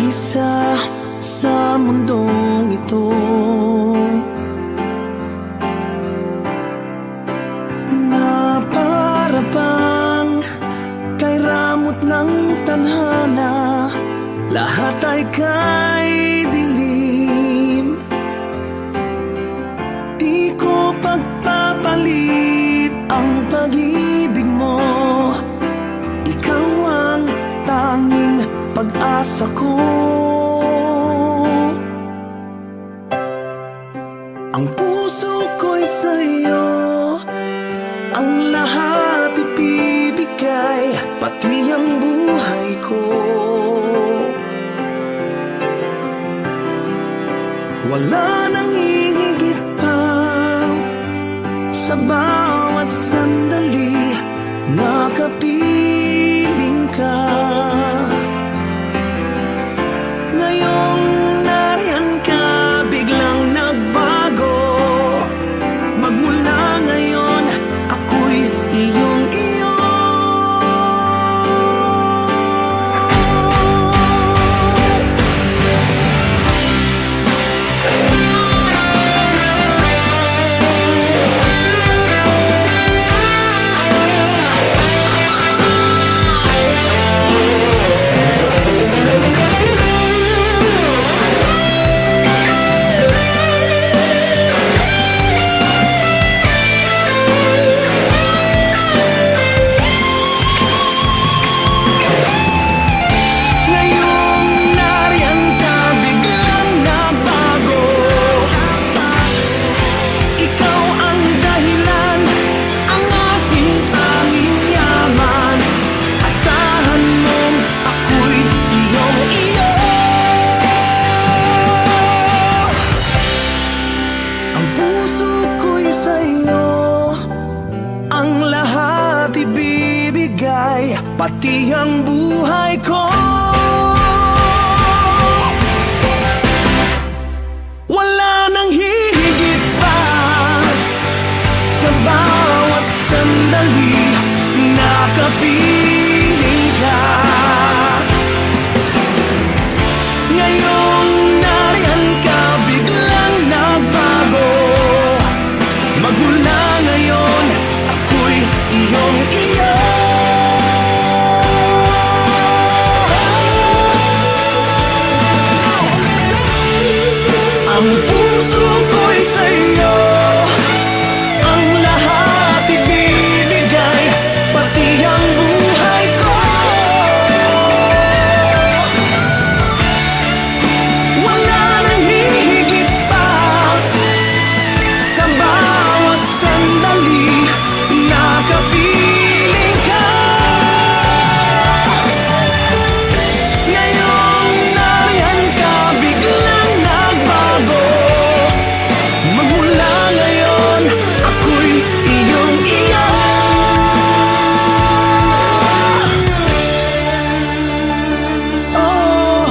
mag-isa sa mundong ito. Na para bang kay ramot ng tadhana, lahat ay kay dilim. Di ko pagpapalit ang pag-ibig mo, ikaw ang tanging pag-asa ko. Ang puso ko'y sa'yo, ang lahat ibibigay, pati ang buhay ko. Wala nang hihigit pa sa bawat sandali na kapiling ka. Ngayong nariyan ka, biglang nagbago. Magmula ngayon, ako'y iyong-iyo. Pati ang buhay ko. Wala nang hihigit pa sa bawat sandali na kapiling ka. Ngayong nariyan ka, biglang nagbago. Magmula ngayon, ako'y iyong-iyo. Ang puso ko'y sa'yo, ang lahat ibibigay, pati ang buhay ko. Wala nang hihigit pa sa bawat sandali na kapiling ka. Ngayong nariyan ka, biglang nagbago. Magmula ngayon, ako'y iyong-iyo. Oh,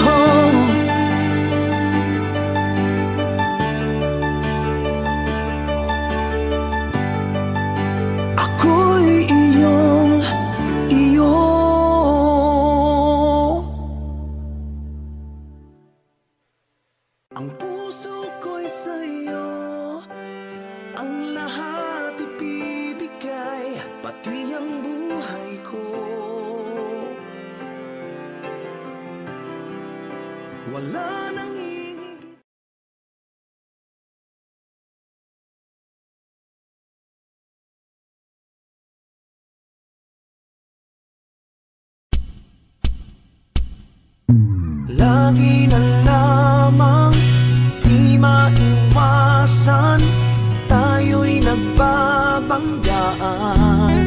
ako'y iyong-iyo. Ang puso ko'y sa'yo, ang lahat ibibigay, pati ang buhay ko. Wala nang hihigit. Lagi na lamang di maiwasan, tayo'y nagbabanggaan.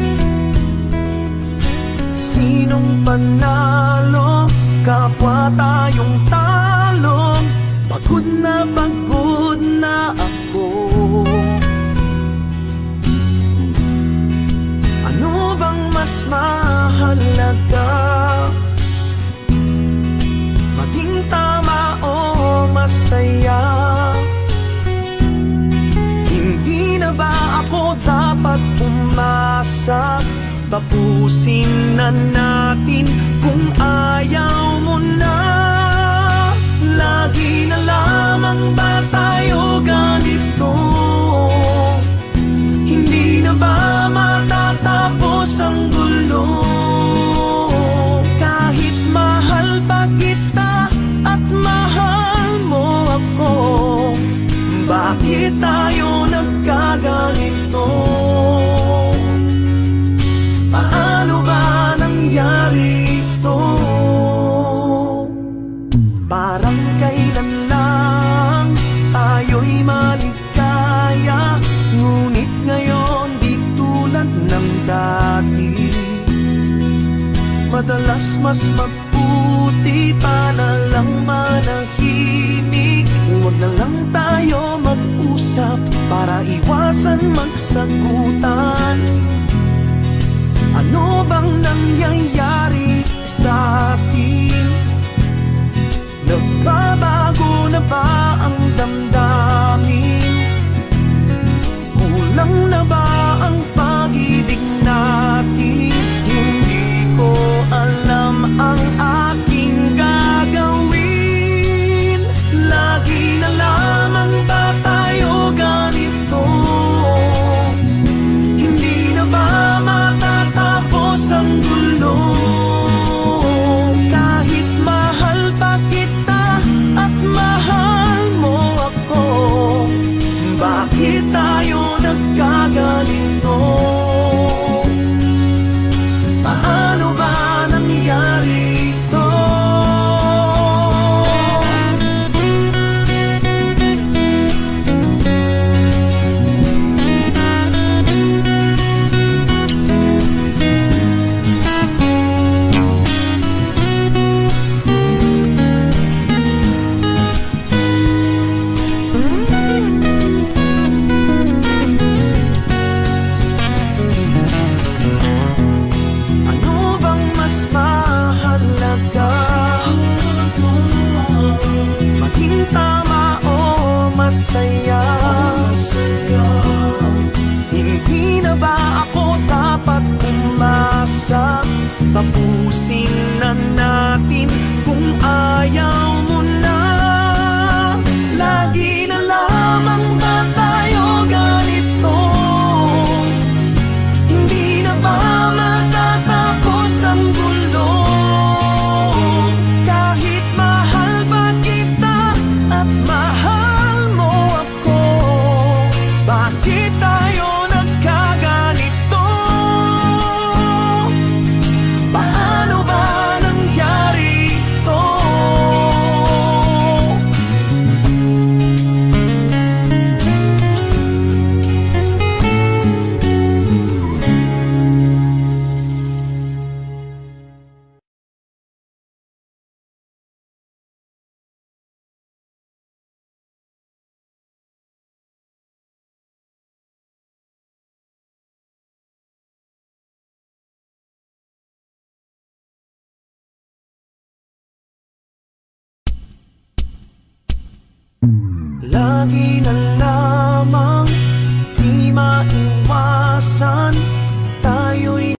Sinong panalo, kapwa tayong talo. Pagod na ako. Ano bang mas mahalaga? Maging tama o masaya? Hindi na ba ako dapat umasa? Tapusin na natin kung ayaw mo na. Lagi na lamang ba tayo ganito? Hindi na ba matatapos ang gulo? Kahit mahal pa kita at mahal mo ako, bakit tayo nagkaganito? Paano ba nangyari ito? Parang kailan lang tayo'y maligaya, ngunit ngayon di tulad ng dati. Madalas mas mabuti pa na lang manahimik. Huwag na lang tayo mag-usap para iwasan magsagutan. Ano bang nangyayari sa atin? Nagbabago na ba ang damdamin? Kulang na ba ang pag-ibig natin? Hindi ko alam ang aking gagawin. Lagi na lamang ba tayo ganito? Hindi na ba matatapos ang gulo? Kahit mahal pa kita at mahal mo ako, bakit tayo nagkaganito? Paano ba nangyari ito? Masaya. Hindi na ba ako dapat umasa? Tapusin na natin kung ayaw mo na. Lagi na lamang ba tayo ganito? Hindi na ba matatapos ang gulo? Kahit mahal ba kita at mahal, bakit tayo nagkaganito? Paano ba nangyari ito? Lagi na lamang di maiwasan tayo'y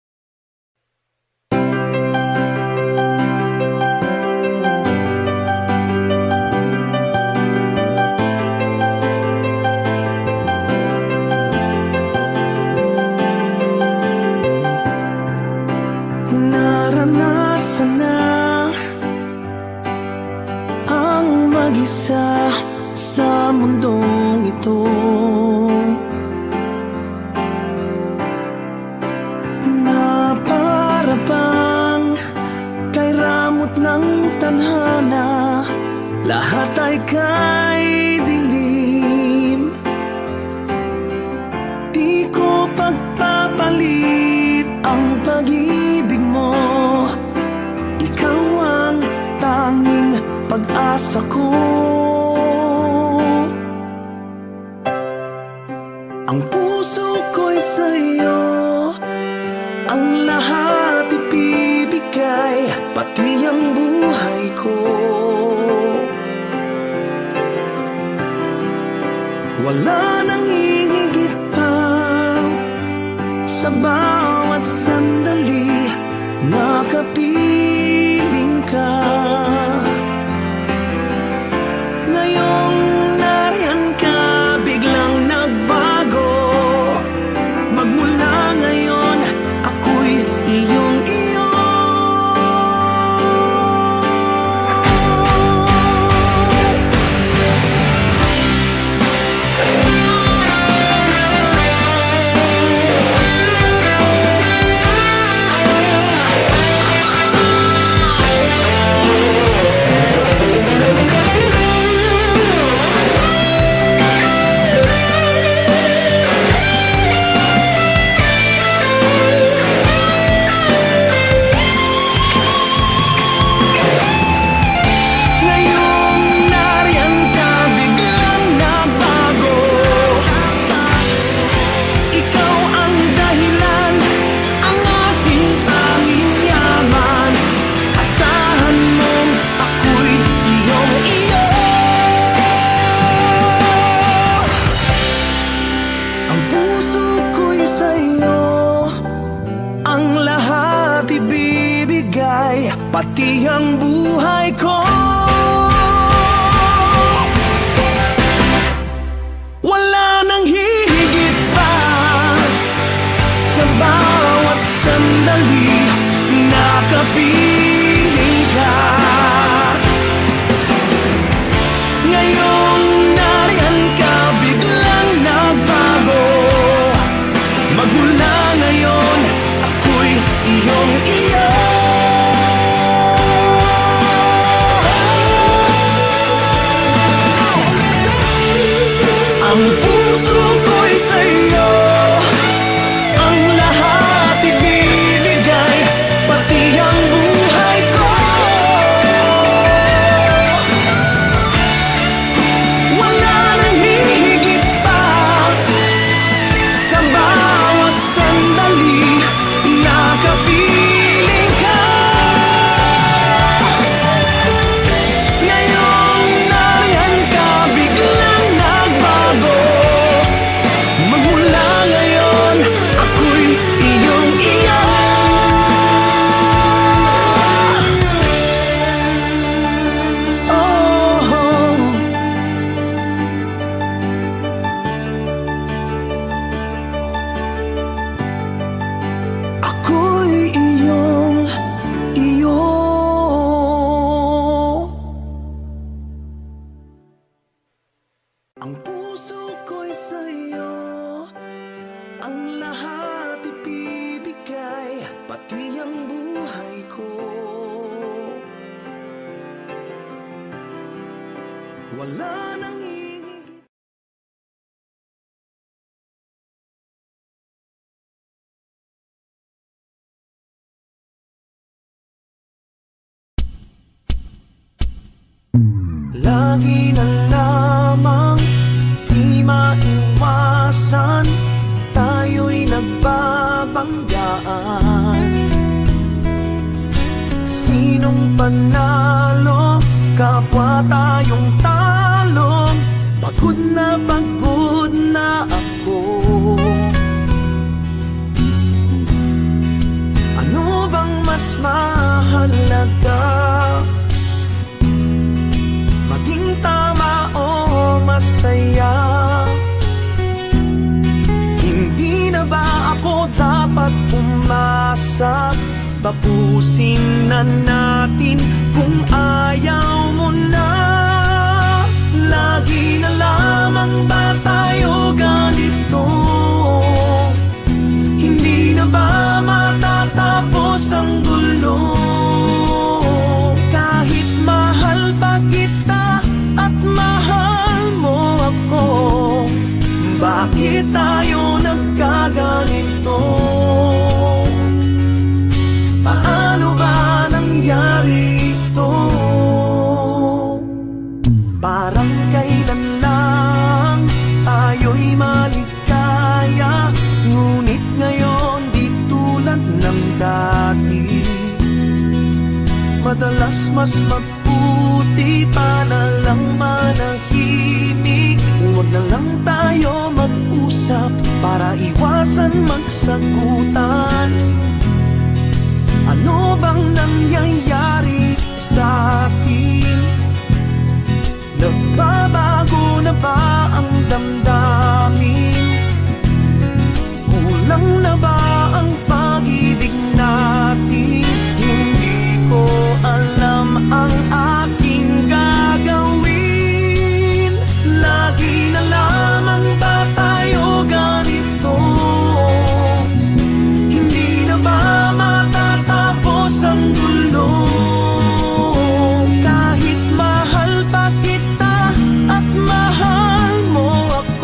naranasan na ang mag-isa sa mundong ito. Na para bang kay ramot ng tadhana, lahat ay kay dilim. Di ko pagpapalit ang pag-ibig mo, ikaw ang tanging pag-asa ko. Ang puso ko'y sa'yo, ang lahat ibibigay, pati ang buhay ko. Wala nang hihigit pa sa bawat sandali, nakapiling ka. pati ang buhay ko. Wala nang hihigit pa sa bawat sandali na kapiling ka. Ngayong nariyan ka, biglang nagbago. Magmula ngayon, ako'y iyong iyo. Ang puso ko'y sa'yo, ang lahat ibinigay, pati ang buhay ko. Wala nang hihigit pa sa bawat sandali na kapiling ka. Ngayong nariyan ka, biglang nagbago. Magmula ngayon, ako'y iyong iyo. Oh, ako'y iyong iyo. Ang puso ko'y sa'yo, ang lahat ibibigay, pati ang buhay ko. Wala nang hihigit. Lagi na lamang di maiwasan, tayo'y nagbabanggaan. Sinong panalo, kapwa tayong talo. Pagod na ako. Ano bang mas mahalaga? Maging tama o masaya? Hindi na ba ako dapat umasa? Tapusin na natin kung ayaw mo na. Lagi na lamang ba tayo ganito? Hindi na ba matatapos ang gulo? Kahit mahal pa kita at mahal mo ako, bakit tayo nagkaganito? Paano ba nangyari ito? Parang kailan lang tayo'y maligaya, ngunit ngayon di tulad ng dati. Madalas mas mabuti pa na lang manahimik. Huwag na lang tayo mag-usap para iwasan magsagutan. Ano bang nangyayari sa atin? Nagbabago na ba ang damdamin? Kulang na ba ang pag-ibig natin? Hindi ko alam ang aking gagawin. Lagi na lamang ba tayo ganito? Hindi na ba matatapos ang gulo? Kahit mahal pa kita at mahal mo ako,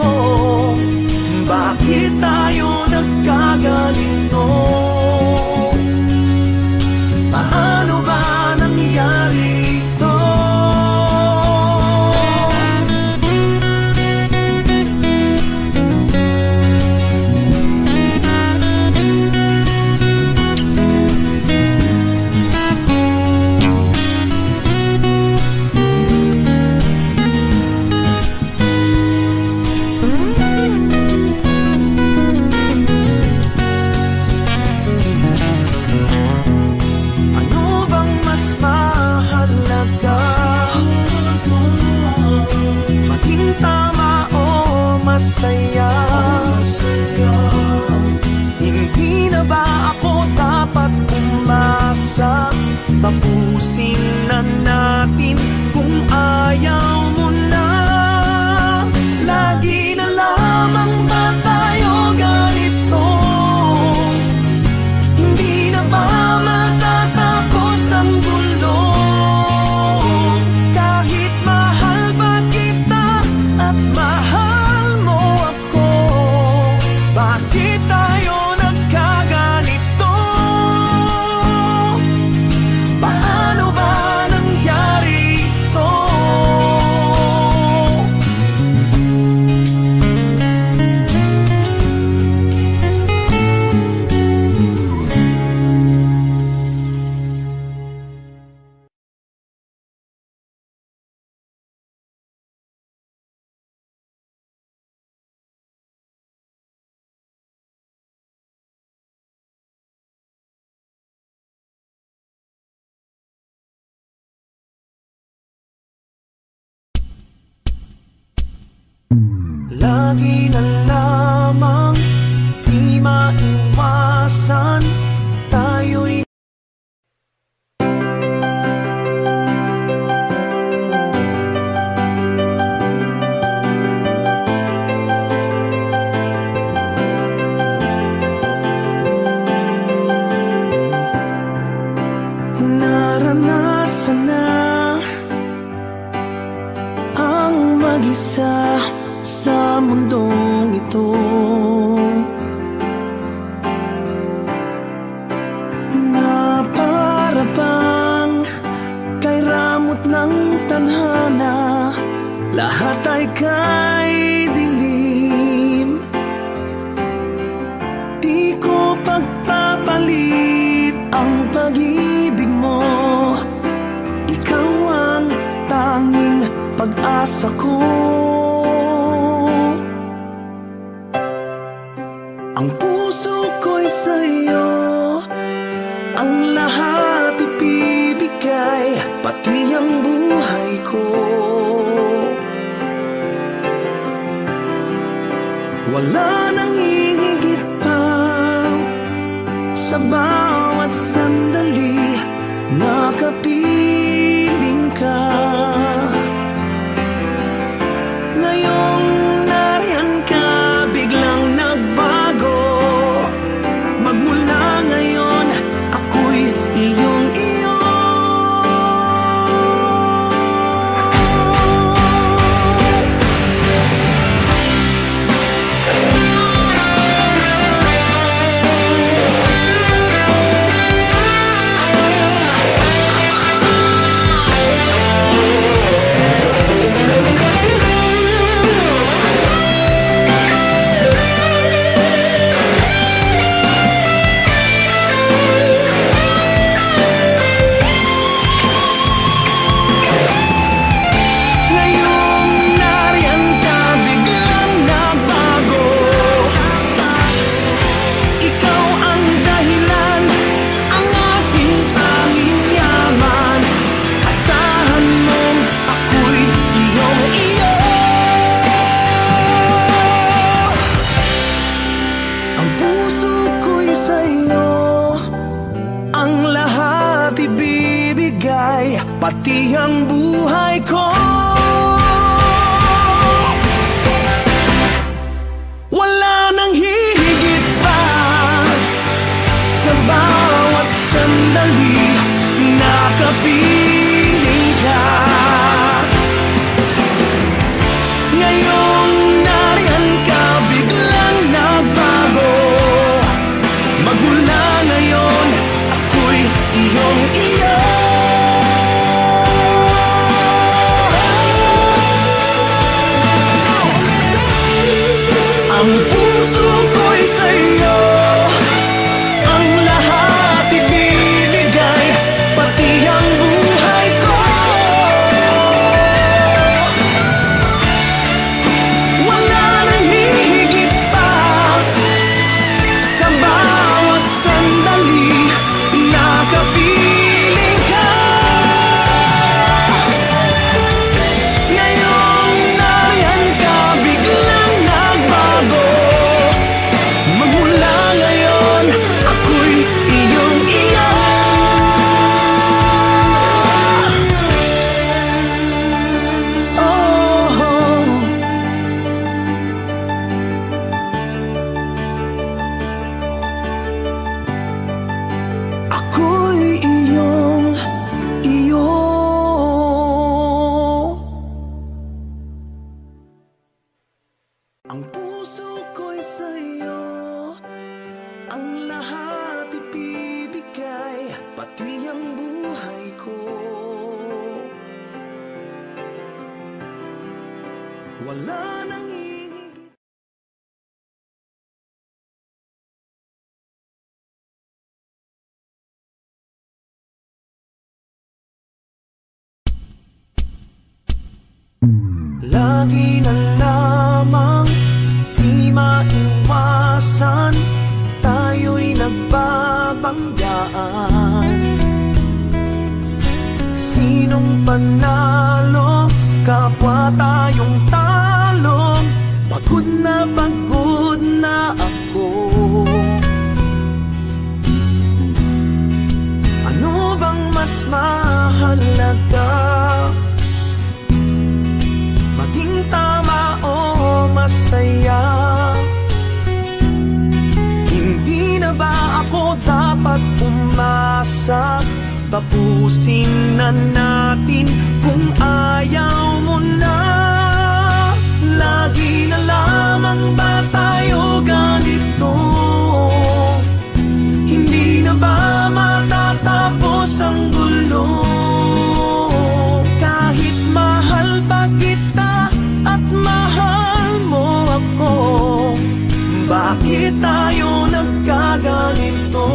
masaya. Hindi na ba ako dapat umasa? Tapusin na natin kung ayaw mo na. Lagi na lamang ba tayo ganito? Hindi na ba matatapos ang gulo? Kahit mahal ba kita at mahal mo ako, bakit tayo nagkaganito? Paano ba nangyari ito? Lagi na lamang di maiwasan tayo'y naranasan na ang mag-isa sa mundong ito. Na para bang kay ramot ng tadhana, lahat ay kay dilim. Di ko pagpapalit ang pag-ibig mo, ikaw ang tanging pag-asa ko. Ang puso ko'y sa'yo, ang lahat ibibigay, pati ang buhay ko. Wala nang hihigit pa sa bawat sandali na kapiling ka. Ngayong nariyan ka, biglang nagbago. Magmula ngayon, ako'y iyong-iyo. Pati ang buhay ko. Wala nang hihigit pa sa bawat sandali na kapiling ka. Ngayong nariyan ka, biglang nagbago. Magmula ngayon, ako'y iyong-iyo. Ang puso ko'y sa'yo, ang lahat ibibigay, pati ang buhay ko. Wala nang hihigit pa sa bawat sandali na kapiling wala nang hihigit. Lagi na lamang di maiwasan, tayo'y nagbabanggaan. Sinong panalo, kapwa tayong talo. Pagod na ako. Ano bang mas mahalaga? Maging tama o masaya? Hindi na ba ako dapat umasa? Tapusin na natin kung ayaw mo na. Lagi na lamang ba tayo ganito? Hindi na ba matatapos ang gulo? Kahit mahal pa kita at mahal mo ako, bakit tayo nagkaganito?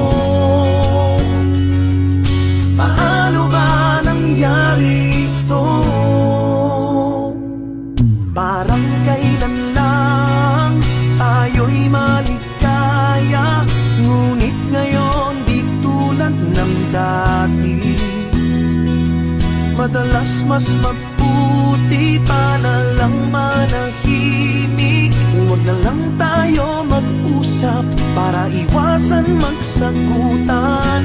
Paano ba nangyari ito? Parang kailan lang tayo'y maligaya, ngunit ngayon di tulad ng dati. Madalas mas mabuti pa na lang manahimik. Huwag na lang tayo mag-usap para iwasan magsagutan.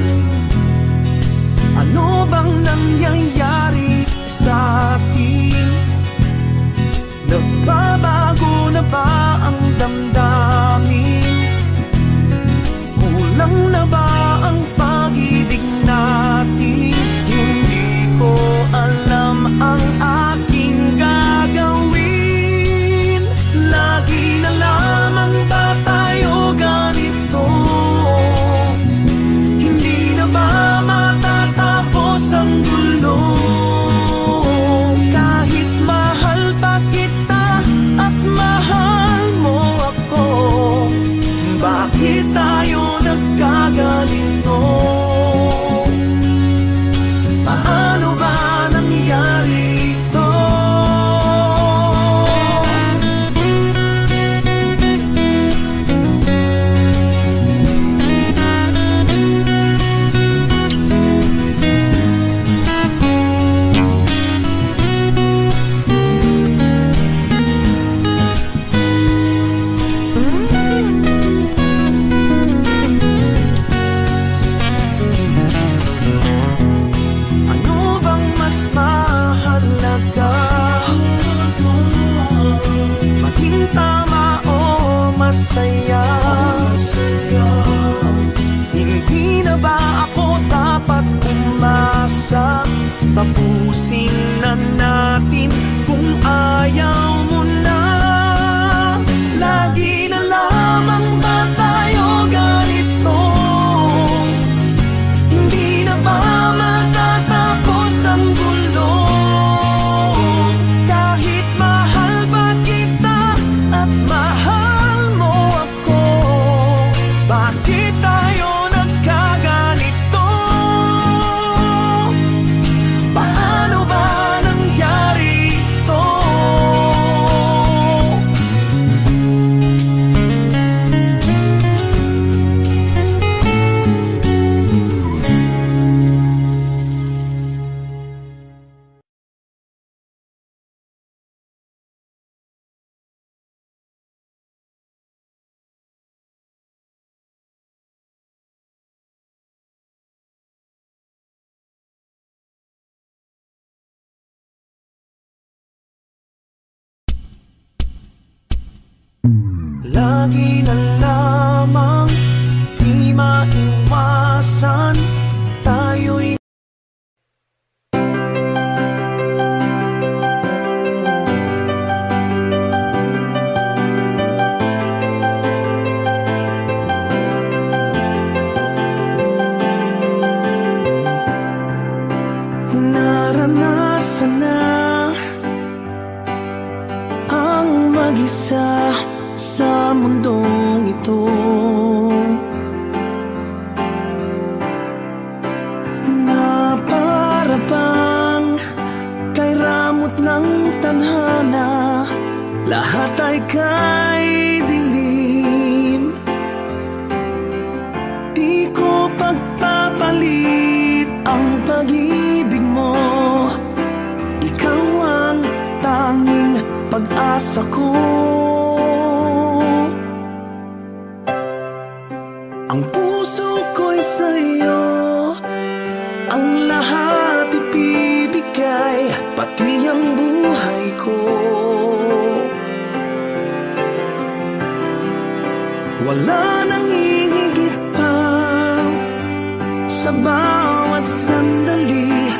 Ano bang nangyayari sa atin? Nagbabago na ba ang damdamin? Kulang na ba ang pag-ibig natin? Hindi ko alam ang aking gagawin. Lagi na lamang ba tayo ganito? Hindi na ba matatapos ang gulo? Kahit mahal pa kita at mahal mo ako, bakit tayo nagkaganito? Paano ba nangyari ito? Masaya. Hindi na ba ako dapat umasa? Tapusin na natin kung ayaw mo na. Lagi na lamang ba tayo ganito? Hindi na ba matatapos ang gulo? Kahit mahal ba kita at mahal, bakit tayo nagkaganito? Paano ba nangyari ito? Lagi na lamang di maiwasan, tayo'y naranasan na ang ika'y dilim, di ko pagpapalit ang pag-ibig mo. Ikaw ang tanging pag-asa ko. Ang puso ko'y sa'yo, ang lahat ibibigay, pati ang buhay ko. Wala nang hihigit pa sa bawat sandali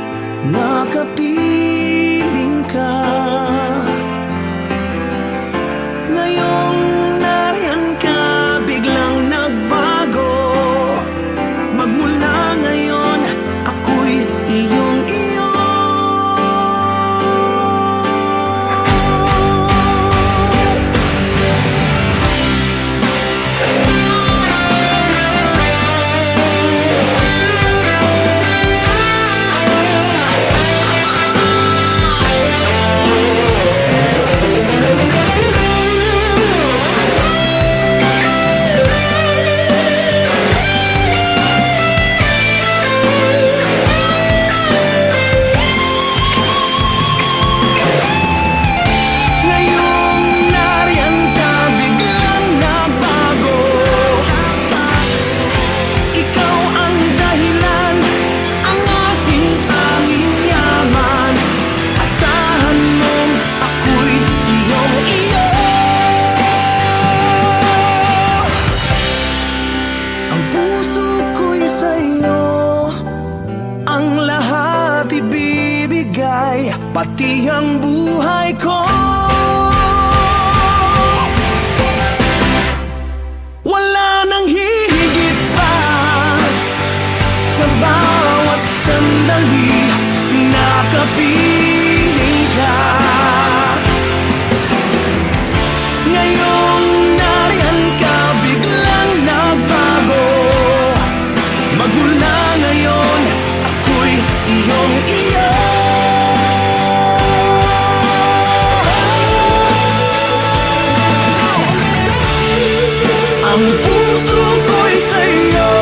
na kapiling ka. Ngayong nariyan ka, biglang nagbago. Magmula ngayon, ako'y iyong-iyo. Pati ang buhay ko. Wala nang hihigit pa sa bawat sandali na kapiling ka. Ngayong nariyan ka, biglang nagbago. Magmula ngayon, ako'y iyong-iyo. Ang puso ko'y sa'yo,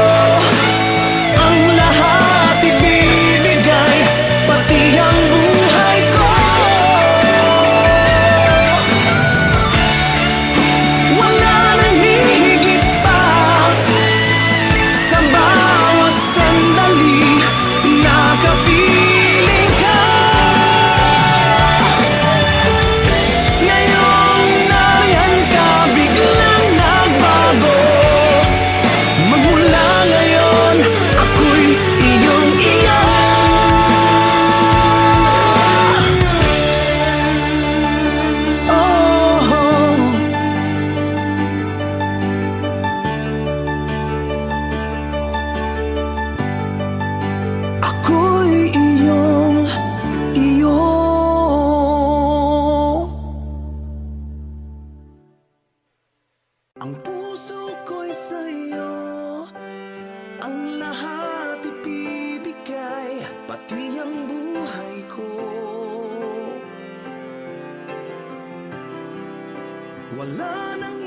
ang lahat ibibigay, pati ang buhay ko. Wala nang hihigit pa sa bawat sandali na kapiling ka. Ngayong nariyan ka, biglang nagbago. Magmula ngayon, ako'y iyong-iyo. Oh, ako'y iyong-iyo. Ang puso ko'y sa'yo, ang lahat ibibigay, pati ang buhay ko. Wala nang